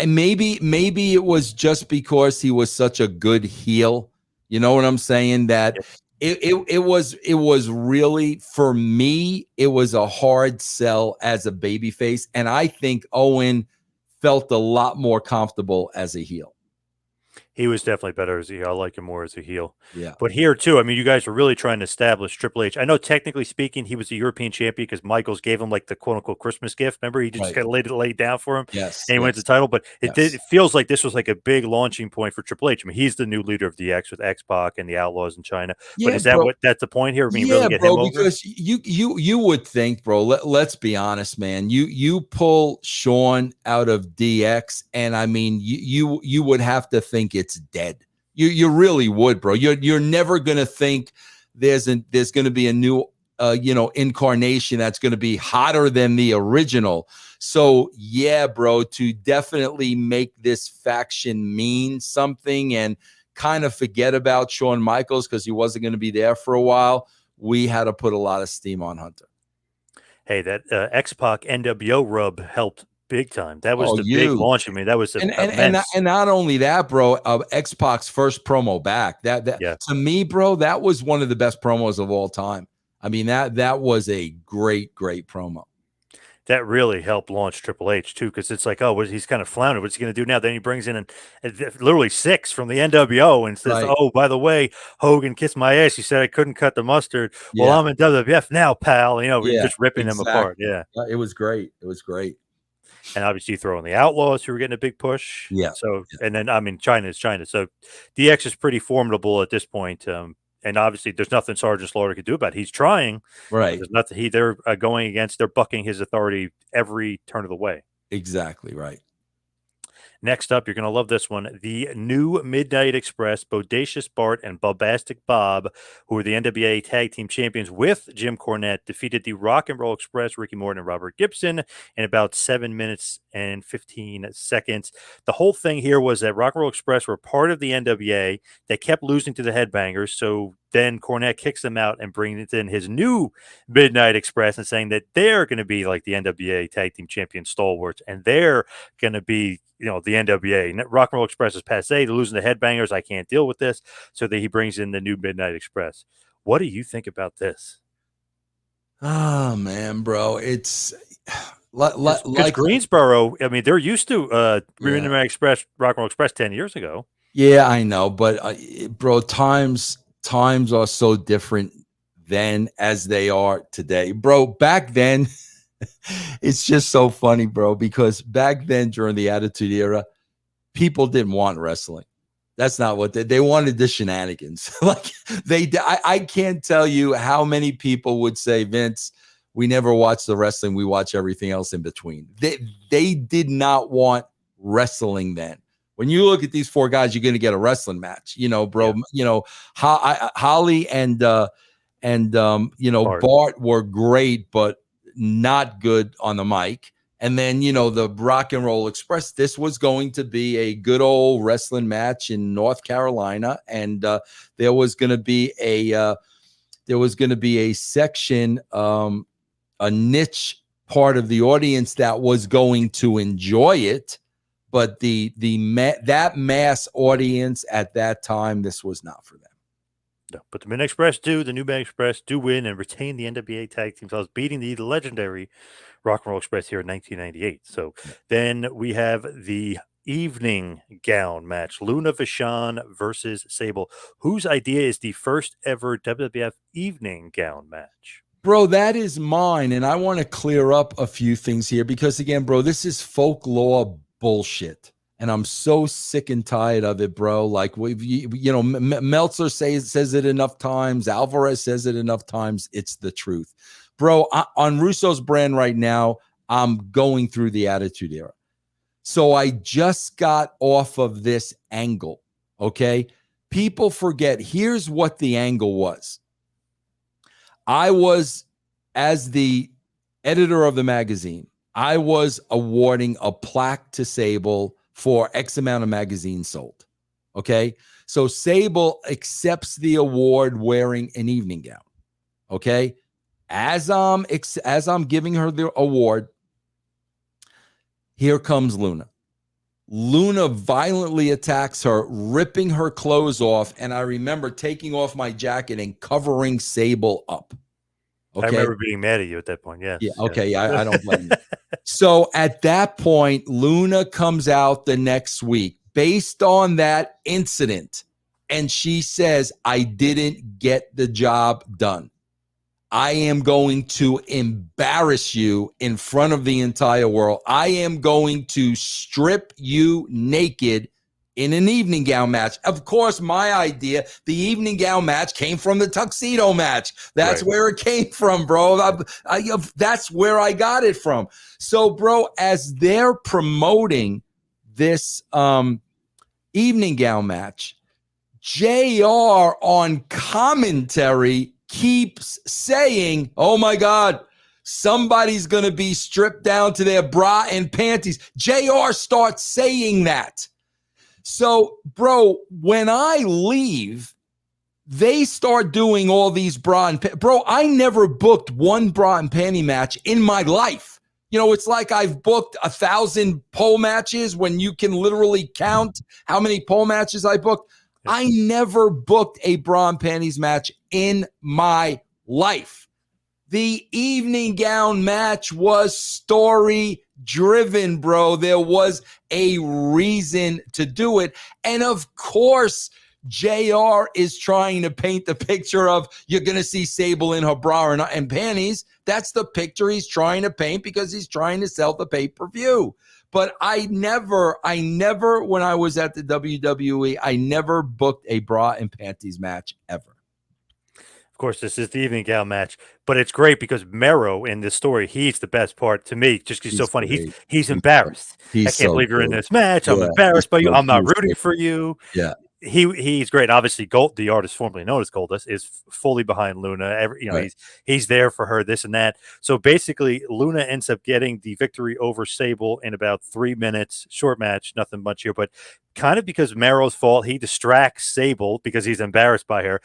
Maybe it was just because he was such a good heel. You know what I'm saying? That it was really, for me, it was a hard sell as a babyface. And I think Owen felt a lot more comfortable as a heel. He was definitely better as a heel. I like him more as a heel. Yeah. But here, too, you guys were really trying to establish Triple H. I know, technically speaking, he was a European champion because Michaels gave him, like, the quote-unquote Christmas gift. Remember? He just kind of laid down for him. Yes. And he wins the title. But it feels like this was, like, a big launching point for Triple H. He's the new leader of DX with X-Pac and the Outlaws in China. Yeah, but is that that's the point here? Really get him over? Because you would think, bro, let's be honest, man. You pull Shawn out of DX, and, you would have to think it's dead. You really would, bro. You're never gonna think there's gonna be a new incarnation that's gonna be hotter than the original. So yeah, bro, to definitely make this faction mean something and kind of forget about Shawn Michaels because he wasn't going to be there for a while, we had to put a lot of steam on Hunter. Hey, that X-Pac NWO rub helped big time. That was the big Huge. launch. I mean, that was immense. And not only that, bro, X-Pac's first promo back. That to me, bro, that was one of the best promos of all time. I mean, that was a great promo. That really helped launch Triple H too, because it's like, oh, he's kind of floundering. What's he going to do now? Then he brings in literally 6 from the NWO and says, "Oh, by the way, Hogan kissed my ass. You said I couldn't cut the mustard. Well, I'm in WWF now, pal." Just ripping them apart. Yeah, it was great. It was great. And obviously, you throw in the Outlaws, who were getting a big push. Yeah. So, and then I mean, China is China. So, DX is pretty formidable at this point. And obviously, there's nothing Sergeant Slaughter could do about it. He's trying. Right. There's nothing. They're going against. They're bucking his authority every turn of the way. Exactly right. Next up, you're going to love this one. The new Midnight Express, Bodacious Bart and Bobastic Bob, who are the NWA Tag Team Champions with Jim Cornette, defeated the Rock and Roll Express, Ricky Morton and Robert Gibson, in about 7 minutes and 15 seconds. The whole thing here was that Rock and Roll Express were part of the NWA. They kept losing to the Headbangers, so then Cornette kicks them out and brings in his new Midnight Express and saying that they're going to be like the NWA Tag Team Champion stalwarts, and they're going to be, the NWA. Rock and Roll Express is passe. They're losing the Headbangers. I can't deal with this. So that he brings in the new Midnight Express. What do you think about this? Oh, man, bro. It's like Greensboro. I mean, they're used to Midnight Express, Rock and Roll Express 10 years ago. Yeah, I know. But, bro, times are so different then as they are today. Bro, back then, it's just so funny, bro, because back then during the Attitude Era, people didn't want wrestling. That's not what they wanted, the shenanigans. I can't tell you how many people would say, Vince, we never watch the wrestling. We watch everything else in between. They did not want wrestling then. When you look at these 4 guys, you're going to get a wrestling match, bro. Yeah. Holly and Bart were great, but not good on the mic. And then, the Rock and Roll Express, this was going to be a good old wrestling match in North Carolina. And there was going to be a section, a niche part of the audience that was going to enjoy it. But that mass audience at that time, this was not for them. No, but the Midnight Express the new Midnight Express do win and retain the NWA Tag Team titles, beating the legendary Rock and Roll Express here in 1998. So then we have the evening gown match, Luna Vachon versus Sable. Whose idea is the first ever WWF evening gown match? Bro, that is mine, and I want to clear up a few things here because, again, bro, this is folklore bullshit. And I'm so sick and tired of it, bro. Like, Meltzer says it enough times. Alvarez says it enough times. It's the truth. Bro, on Russo's brand right now, I'm going through the Attitude Era. So I just got off of this angle, okay? People forget. Here's what the angle was. I was, as the editor of the magazine, I was awarding a plaque to Sable for X amount of magazines sold. Okay. So Sable accepts the award wearing an evening gown. Okay. As I'm giving her the award, here comes Luna. Luna violently attacks her, ripping her clothes off. And I remember taking off my jacket and covering Sable up. Okay. I remember being mad at you at that point. Yes. Yeah. Okay. Yeah. I don't blame you. So at that point, Luna comes out the next week based on that incident. And she says, I didn't get the job done. I am going to embarrass you in front of the entire world. I am going to strip you naked in an evening gown match. Of course, my idea, the evening gown match came from the tuxedo match. That's right. Where it came from, bro. That's where I got it from. So, bro, as they're promoting this evening gown match, JR on commentary keeps saying, oh my God, somebody's going to be stripped down to their bra and panties. JR starts saying that. So, bro, when I leave, they start doing all these bra and bro, I never booked one bra and panty match in my life. You know, it's like I've booked 1,000 pole matches when you can literally count how many pole matches I booked. I never booked a bra and panties match in my life. The evening gown match was story driven, bro. There was a reason to do it. And of course, JR is trying to paint the picture of you're going to see Sable in her bra and panties. That's the picture he's trying to paint because he's trying to sell the pay-per-view. But I never, when I was at the WWE, I never booked a bra and panties match ever. Of course, this is the evening gown match, but it's great because Mero in this story, he's the best part to me. Just because he's so funny. Great. He's embarrassed. I can't believe you're in this match. I'm embarrassed by you. I'm not rooting for you. Yeah. He's great. Obviously, Gold, the artist formerly known as Goldust, is fully behind Luna. He's there for her, this and that. So basically, Luna ends up getting the victory over Sable in about 3 minutes. Short match, nothing much here, but kind of because Mero's fault, he distracts Sable because he's embarrassed by her.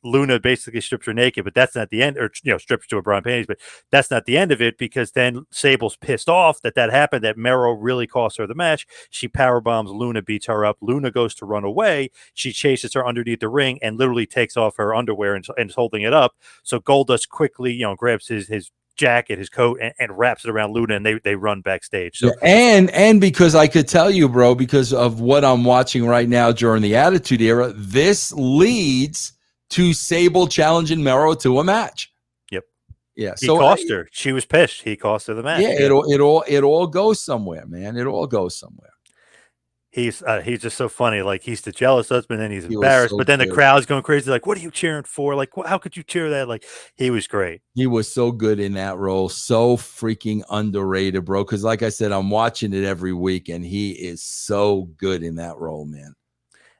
Luna basically strips her naked, but that's not the end, or strips to her bra and panties, but that's not the end of it because then Sable's pissed off that happened, that Mero really cost her the match. She power bombs Luna, beats her up. Luna goes to run away. She chases her underneath the ring and literally takes off her underwear and is holding it up. So Goldust quickly, grabs his jacket, his coat, and wraps it around Luna, and they run backstage. So and because I could tell you, bro, because of what I'm watching right now during the Attitude Era, this leads to Sable challenging Mero to a match. Yep. Yeah. He cost her. She was pissed. He cost her the match. Yeah. It all goes somewhere, man. It all goes somewhere. He's just so funny. Like, he's the jealous husband and he's embarrassed, but then the crowd's going crazy. Like, what are you cheering for? Like, how could you cheer that? Like, he was great. He was so good in that role. So freaking underrated, bro. Because like I said, I'm watching it every week and he is so good in that role, man.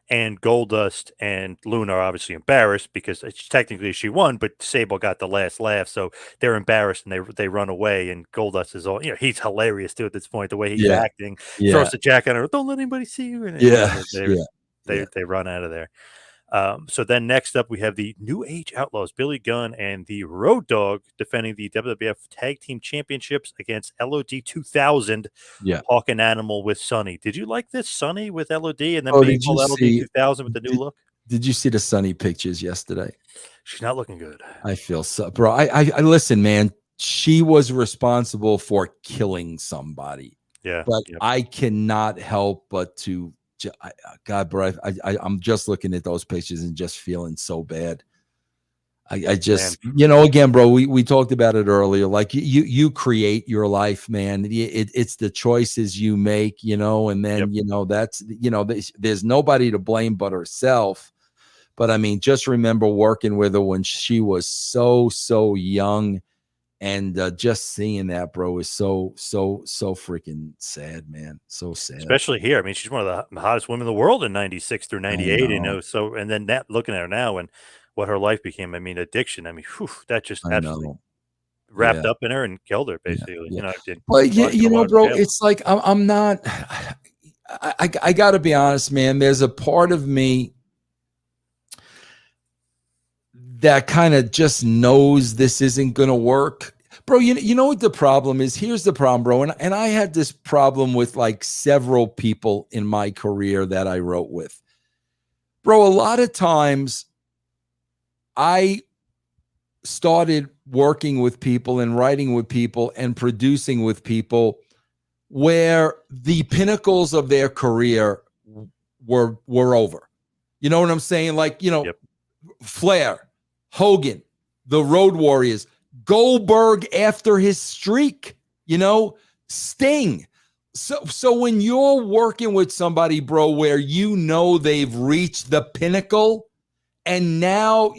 And Goldust and Luna are obviously embarrassed because technically she won, but Sable got the last laugh, so they're embarrassed and they run away. And Goldust is all, he's hilarious too at this point. The way he's acting, throws the jacket on her, don't let anybody see you. And they run out of there. So then next up we have the New Age Outlaws, Billy Gunn and the Road Dogg defending the WWF Tag Team Championships against LOD 2000. Hawk and Animal with Sonny. Did you like this, Sonny with LOD, and then being called LOD 2000 with the new look? Did you see the Sonny pictures yesterday? She's not looking good. I feel so, bro. I listen, man. She was responsible for killing somebody. Yeah, but I cannot help but to. God, bro, I'm just looking at those pictures and just feeling so bad. I just, again, bro, we talked about it earlier. Like you create your life, man. It's the choices you make, and then, that's, there's nobody to blame but herself. But I mean, just remember working with her when she was so young. And just seeing that, bro, is so freaking sad, man. So sad. Especially here. I mean, she's one of the hottest women in the world in 96 through 98, So, and then looking at her now and what her life became, I mean, addiction. I mean, that just absolutely wrapped up in her and killed her, basically. But, bro, it's like, I'm not, I got to be honest, man. There's a part of me that kind of just knows this isn't going to work. Bro, you know what the problem is? Here's the problem, bro. And I had this problem with like several people in my career that I wrote with. Bro, a lot of times I started working with people and writing with people and producing with people where the pinnacles of their career were over. You know what I'm saying? Like, Flair, Hogan, the Road Warriors, Goldberg after his streak, Sting. So when you're working with somebody, bro, where they've reached the pinnacle, and now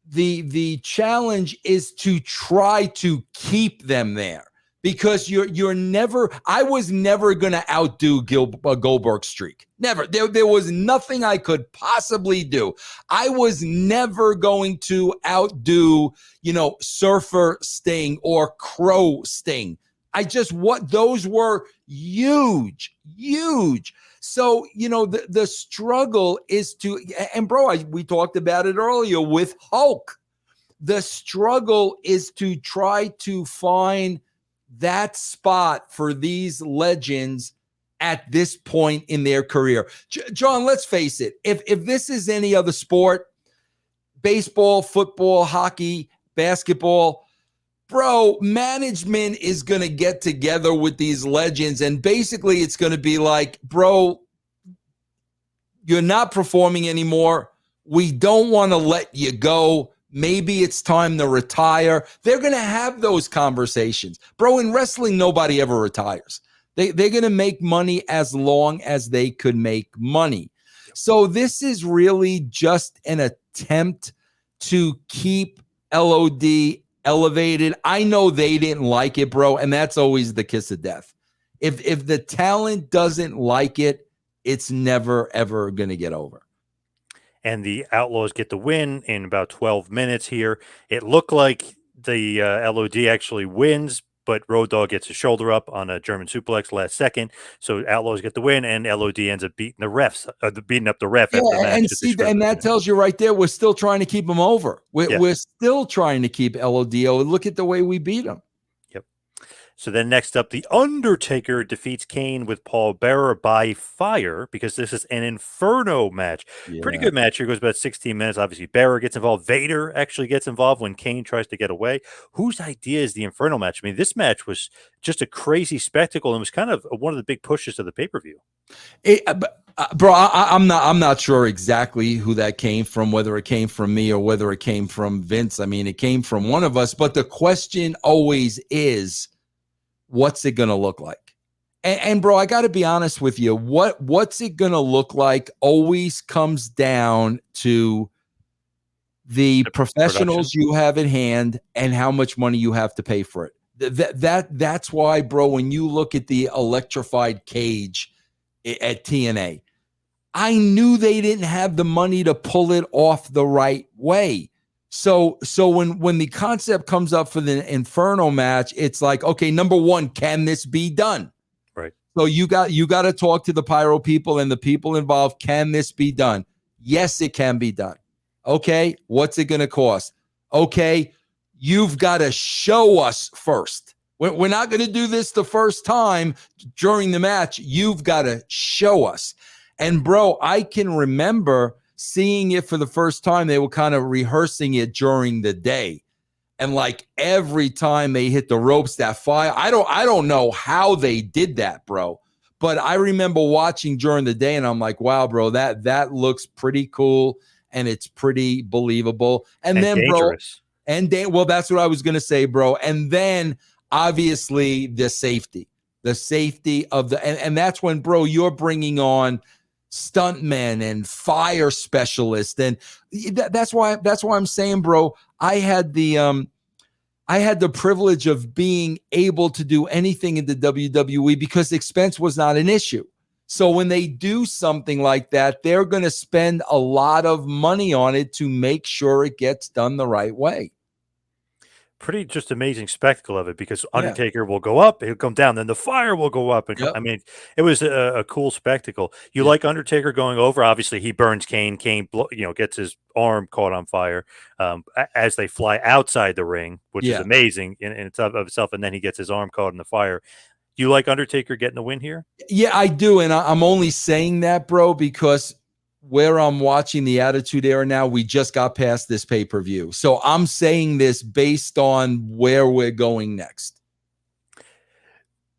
the challenge is to try to keep them there. because you're never. I was never going to outdo Goldberg's streak. Never. There was nothing I could possibly do. I was never going to outdo, Surfer Sting or Crow Sting. Those were huge, huge. So, the struggle is to, and bro, we talked about it earlier with Hulk. The struggle is to try to find that spot for these legends at this point in their career. John, let's face it. If this is any other sport, baseball, football, hockey, basketball, bro, management is going to get together with these legends, and basically it's going to be like, bro, you're not performing anymore. We don't want to let you go. Maybe it's time to retire. They're going to have those conversations. Bro, in wrestling, nobody ever retires. They're going to make money as long as they could make money. So this is really just an attempt to keep LOD elevated. I know they didn't like it, bro, and that's always the kiss of death. If the talent doesn't like it, it's never, ever going to get over. And the Outlaws get the win in about 12 minutes here. It looked like the LOD actually wins, but Road Dogg gets his shoulder up on a German suplex last second. So Outlaws get the win, and LOD ends up beating the refs, beating up the ref after the match. And that tells you right there, we're still trying to keep them over. We're still trying to keep LOD over. Look at the way we beat them. Yep. So then next up, The Undertaker defeats Kane with Paul Bearer by fire, because this is an Inferno match. Yeah. Pretty good match here. Goes about 16 minutes. Obviously, Bearer gets involved. Vader actually gets involved when Kane tries to get away. Whose idea is the Inferno match? I mean, this match was just a crazy spectacle and was kind of one of the big pushes of the pay-per-view. Bro, I'm not sure exactly who that came from, whether it came from me or whether it came from Vince. I mean, it came from one of us, but the question always is, what's it going to look like? And bro, I got to be honest with you. What's it going to look like always comes down to the professionals production you have at hand and how much money you have to pay for it. That's why, bro, when you look at the electrified cage at TNA, I knew they didn't have the money to pull it off the right way. So when the concept comes up for the Inferno match, it's like, okay, number one, can this be done? Right. So you got to talk to the pyro people and the people involved. Can this be done? Yes, it can be done. Okay, what's it going to cost? Okay, you've got to show us first. We're not going to do this the first time during the match. You've got to show us. And bro, I can remember seeing it for the first time. They were kind of rehearsing it during the day. And like every time they hit the ropes, that fire, I don't know how they did that, bro. But I remember watching during the day and I'm like, wow, bro, that looks pretty cool and it's pretty believable. And then dangerous. Bro, well, that's what I was going to say, bro. And then obviously the safety of the, and that's when, bro, you're bringing on stuntmen and fire specialists. And that's why I'm saying, bro, I had the privilege of being able to do anything in the WWE because expense was not an issue. So when they do something like that, they're going to spend a lot of money on it to make sure it gets done the right way. Pretty just amazing spectacle of it, because Undertaker will go up, he'll come down, then the fire will go up. And I mean, it was a cool spectacle. You like Undertaker going over. Obviously, he burns Kane. Kane, gets his arm caught on fire as they fly outside the ring, which is amazing in itself. And then he gets his arm caught in the fire. Do you like Undertaker getting the win here? Yeah, I do. And I'm only saying that, bro, because where I'm watching the Attitude Era now, we just got past this pay-per-view. So I'm saying this based on where we're going next.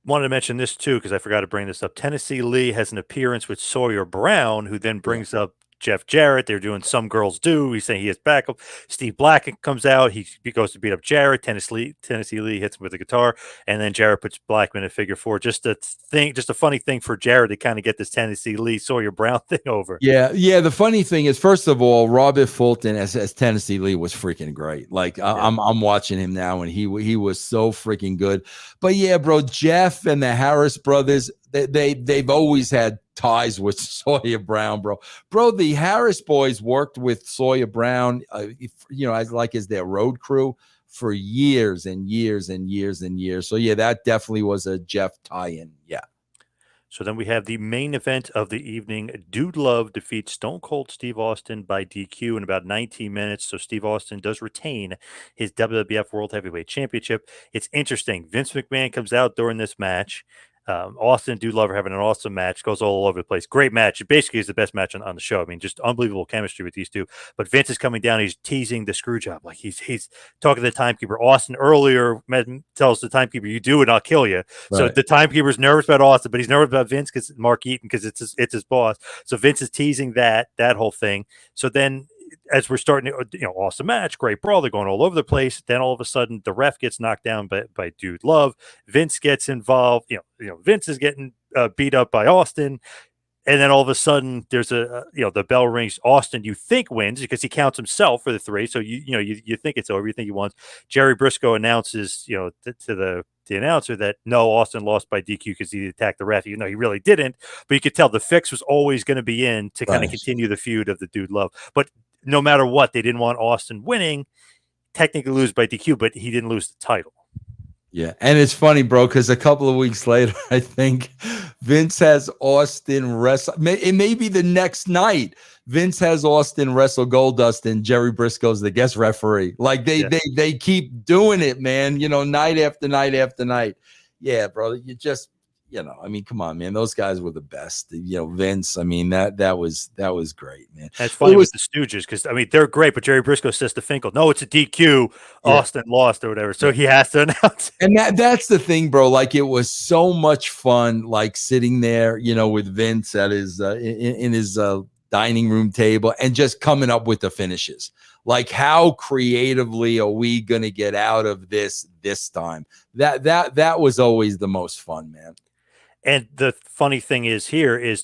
Wanted to mention this too, because I forgot to bring this up. Tennessee Lee has an appearance with Sawyer Brown, who then brings up Jeff Jarrett. They're doing Some Girls Do. He's saying he has backup. Steve Blackett comes out. He goes to beat up Jarrett. Tennessee Lee hits him with a guitar, and then Jarrett puts Blackman in figure four. Just a funny thing for Jarrett to kind of get this Tennessee Lee Sawyer Brown thing over. Yeah. The funny thing is, first of all, Robert Fulton as Tennessee Lee was freaking great. Like I'm watching him now, and he was so freaking good. But yeah, bro, Jeff and the Harris brothers, they've always had ties with Sawyer Brown, bro. The Harris boys worked with Sawyer Brown, as their road crew for years and years and years and years. So yeah, that definitely was a Jeff tie-in. Yeah. So then we have the main event of the evening. Dude Love defeats Stone Cold Steve Austin by DQ in about 19 minutes. So Steve Austin does retain his WWF World Heavyweight Championship. It's interesting. Vince McMahon comes out during this match. Austin and Dude Love are having an awesome match. Goes all over the place. Great match. It basically is the best match on the show. I mean, just unbelievable chemistry with these two. But Vince is coming down. He's teasing the screw job. Like he's talking to the timekeeper. Austin earlier tells the timekeeper, "You do it, I'll kill you." Right. So the timekeeper's nervous about Austin, but he's nervous about Vince because Mark Eaton, because it's his boss. So Vince is teasing that whole thing. So then, as we're starting to, awesome match, great brawl, they're going all over the place. Then all of a sudden, the ref gets knocked down by Dude Love. Vince gets involved. Vince is getting beat up by Austin. And then all of a sudden, there's the bell rings. Austin, you think, wins because he counts himself for the three. So you think it's over. You think he won. Jerry Briscoe announces, to the announcer that no, Austin lost by DQ because he attacked the ref. He really didn't. But you could tell the fix was always going to be in to kind of continue the feud of the Dude Love. But no matter what, they didn't want Austin winning. Technically lose by DQ, but he didn't lose the title. Yeah, and it's funny, bro, because a couple of weeks later, I think Vince has Austin wrestle. It may be the next night. Vince has Austin wrestle Goldust, and Jerry Briscoe's the guest referee. Like they keep doing it, man. Night after night after night. Yeah, bro. You just I mean, come on, man. Those guys were the best. Vince. I mean, that was great, man. That's funny with the Stooges because I mean they're great, but Jerry Briscoe says to Finkel, "No, it's a DQ. Austin lost or whatever." So he has to announce it. And that's the thing, bro. Like it was so much fun, like sitting there, with Vince at his in his dining room table and just coming up with the finishes. Like, how creatively are we gonna get out of this time? That was always the most fun, man. And the funny thing is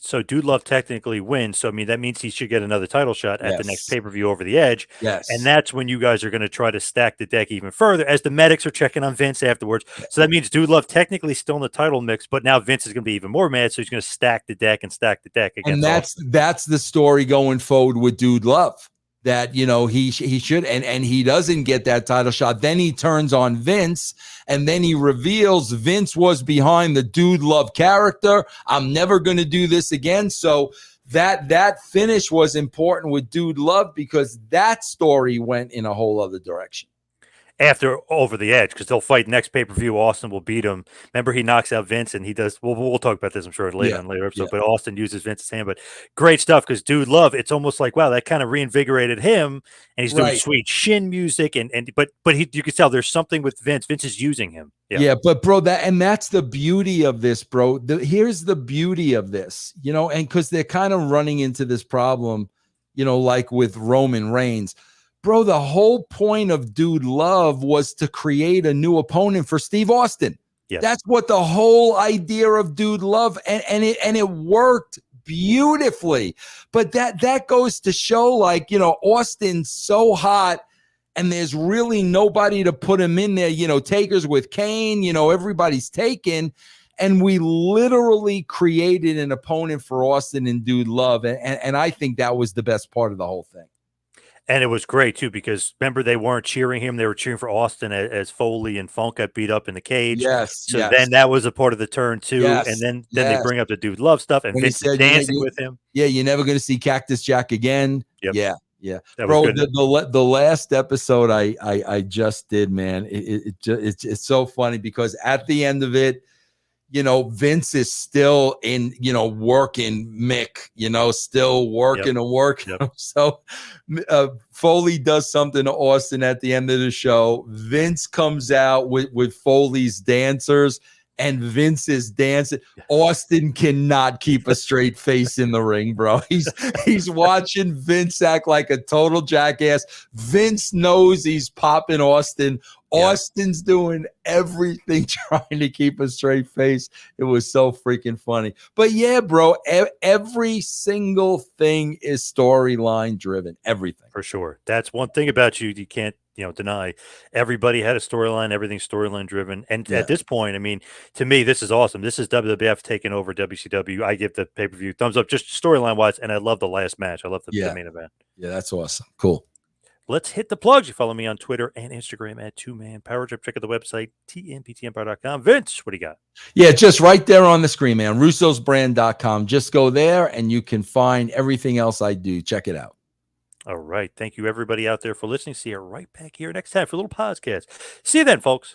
so Dude Love technically wins. So, I mean, that means he should get another title shot at the next pay-per-view over the Edge. Yes. And that's when you guys are going to try to stack the deck even further as the medics are checking on Vince afterwards. So that means Dude Love technically still in the title mix, but now Vince is going to be even more mad. So he's going to stack the deck against And that's the story going forward with Dude Love. That he should and he doesn't get that title shot. Then he turns on Vince, and then he reveals Vince was behind the Dude Love character. I'm never going to do this again. So that finish was important with Dude Love because that story went in a whole other direction. After Over the Edge, because they'll fight next pay-per-view. Austin will beat him. Remember, he knocks out Vince, and he does. We'll talk about this, I'm sure, later episode. But Austin uses Vince's hand. But great stuff because Dude Love, it's almost like wow, that kind of reinvigorated him, and he's doing sweet shin music, but you can tell there's something with Vince. Vince is using him. Yeah, but bro, that's the beauty of this, bro. Here's the beauty of this, and because they're kind of running into this problem, like with Roman Reigns. Bro, the whole point of Dude Love was to create a new opponent for Steve Austin. Yes. That's what the whole idea of Dude Love, and it worked beautifully. But that goes to show, like, Austin's so hot, and there's really nobody to put him in there. Taker's with Kane, everybody's taken. And we literally created an opponent for Austin and Dude Love. And I think that was the best part of the whole thing. And it was great, too, because remember, they weren't cheering him. They were cheering for Austin as Foley and Funk got beat up in the cage. Then that was a part of the turn, too. And then they bring up the Dude Love stuff, and Vince is dancing with him. Yeah, you're never going to see Cactus Jack again. Yep. Yeah. Bro, the last episode I just did, man, it's so funny because at the end of it, Vince is still in, working Mick, still working and working. Yep. So Foley does something to Austin at the end of the show. Vince comes out with Foley's dancers, and Vince is dancing. Austin cannot keep a straight face in the ring, bro. He's watching Vince act like a total jackass. Vince knows he's popping Austin. Austin's doing everything trying to keep a straight face. It was so freaking funny. But yeah, bro, every single thing is storyline driven. Everything. For sure. That's one thing about you can't, deny. Everybody had a storyline, everything's storyline driven. And at this point, I mean, to me, this is awesome. This is WWF taking over WCW. I give the pay-per-view thumbs up just storyline wise, and I love the last match. I love the main event. Yeah, that's awesome. Cool. Let's hit the plugs. You follow me on Twitter and Instagram at 2Man Power Trip. Check out the website, tmptempire.com. Vince, what do you got? Yeah, just right there on the screen, man. russosbrand.com. Just go there and you can find everything else I do. Check it out. All right. Thank you, everybody out there, for listening. See you right back here next time for a little podcast. See you then, folks.